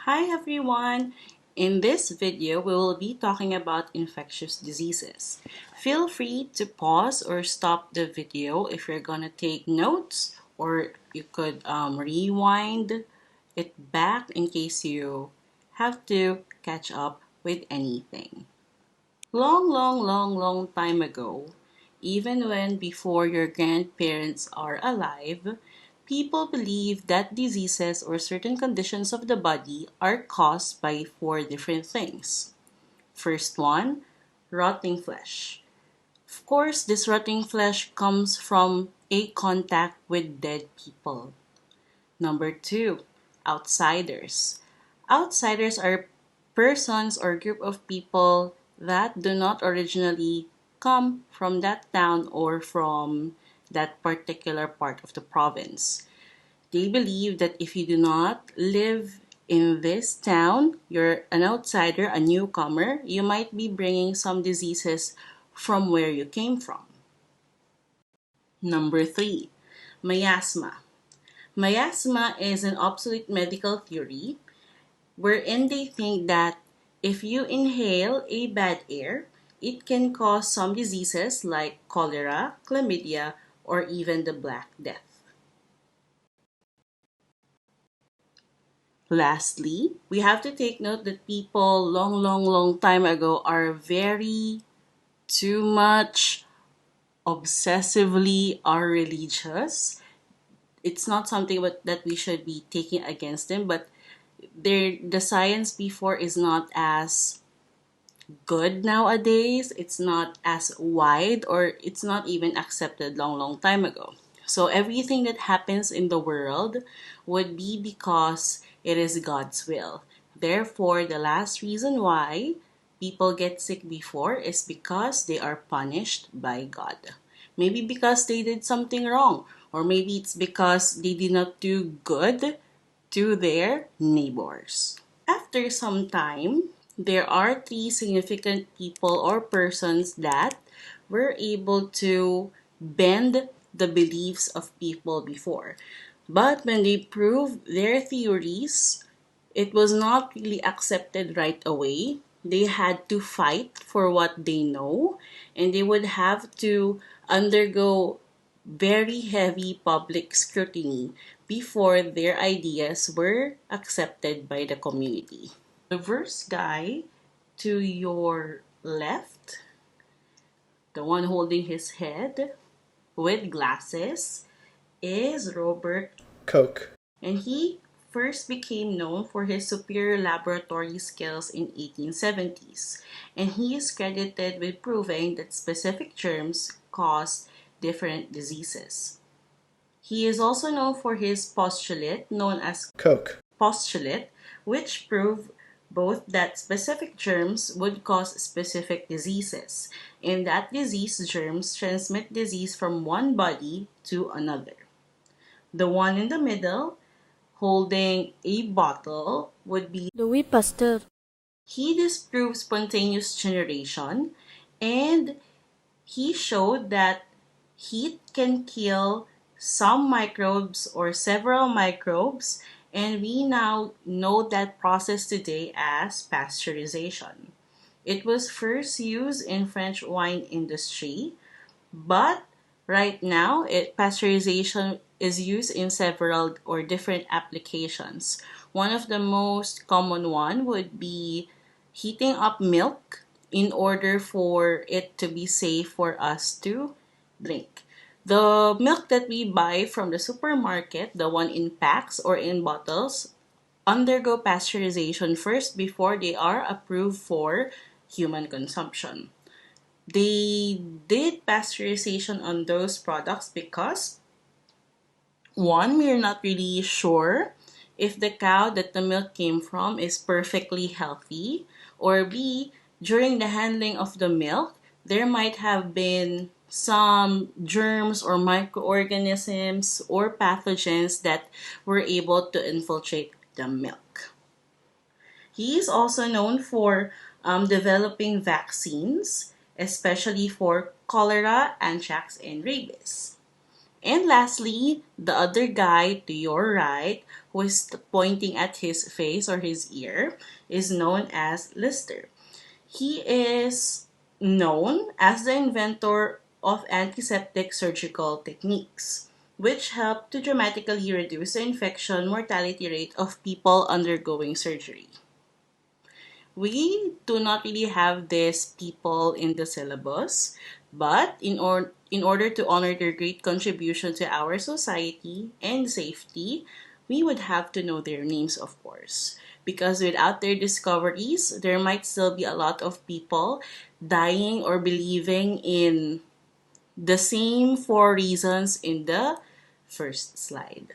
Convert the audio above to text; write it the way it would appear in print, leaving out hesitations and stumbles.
Hi everyone! In this video, we will be talking about infectious diseases. Feel free to pause or stop the video if you're gonna take notes, or you could rewind it back in case you have to catch up with anything. Long time ago, even when before your grandparents are alive, people believe that diseases or certain conditions of the body are caused by four different things. First one, rotting flesh. Of course, this rotting flesh comes from a contact with dead people. Number two, outsiders. Outsiders are persons or group of people that do not originally come from that town or from that particular part of the province. They believe that if you do not live in this town, you're an outsider, a newcomer, you might be bringing some diseases from where you came from. Number three, miasma. Miasma is an obsolete medical theory wherein they think that if you inhale a bad air, it can cause some diseases like cholera, chlamydia, or even the Black Death. Lastly, we have to take note that people long time ago are very too much obsessively are religious. It's not something that we should be taking against them, but the science before is not as good nowadays. It's not as wide, or it's not even accepted long time ago. So everything that happens in the world would be because it is God's will. Therefore, the last reason why people get sick before is because they are punished by God. Maybe because they did something wrong, or maybe it's because they did not do good to their neighbors. After some time, there are three significant people or persons that were able to bend the beliefs of people before. But when they proved their theories, it was not really accepted right away. They had to fight for what they know, and they would have to undergo very heavy public scrutiny before their ideas were accepted by the community. The first guy to your left, the one holding his head with glasses, is Robert, Koch. and he first became known for his superior laboratory skills in 1870s, and he is credited with proving that specific germs cause different diseases. He is also known for his postulate known as Koch. postulate, which proved both that specific germs would cause specific diseases, and that disease germs transmit disease from one body to another. The one in the middle, holding a bottle, would be Louis Pasteur. he disproved spontaneous generation, and he showed that heat can kill some microbes or several microbes, and we now know that process today as pasteurization. It was first used in French wine industry, but right now pasteurization is used in several or different applications. One of the most common one would be heating up milk in order for it to be safe for us to drink. The milk that we buy from the supermarket, the one in packs or in bottles, undergo pasteurization first before they are approved for human consumption. They did pasteurization on those products because, one, we're not really sure if the cow that the milk came from is perfectly healthy, or B, during the handling of the milk, there might have been some germs or microorganisms or pathogens that were able to infiltrate the milk. He is also known for developing vaccines, especially for cholera, anthrax, and rabies. And lastly, the other guy to your right, who is pointing at his face or his ear, is known as Lister. He is known as the inventor of antiseptic surgical techniques, which help to dramatically reduce the infection mortality rate of people undergoing surgery. We do not really have these people in the syllabus, but in order to honor their great contribution to our society and safety, we would have to know their names, of course. Because without their discoveries, there might still be a lot of people dying or believing in the same four reasons in the first slide.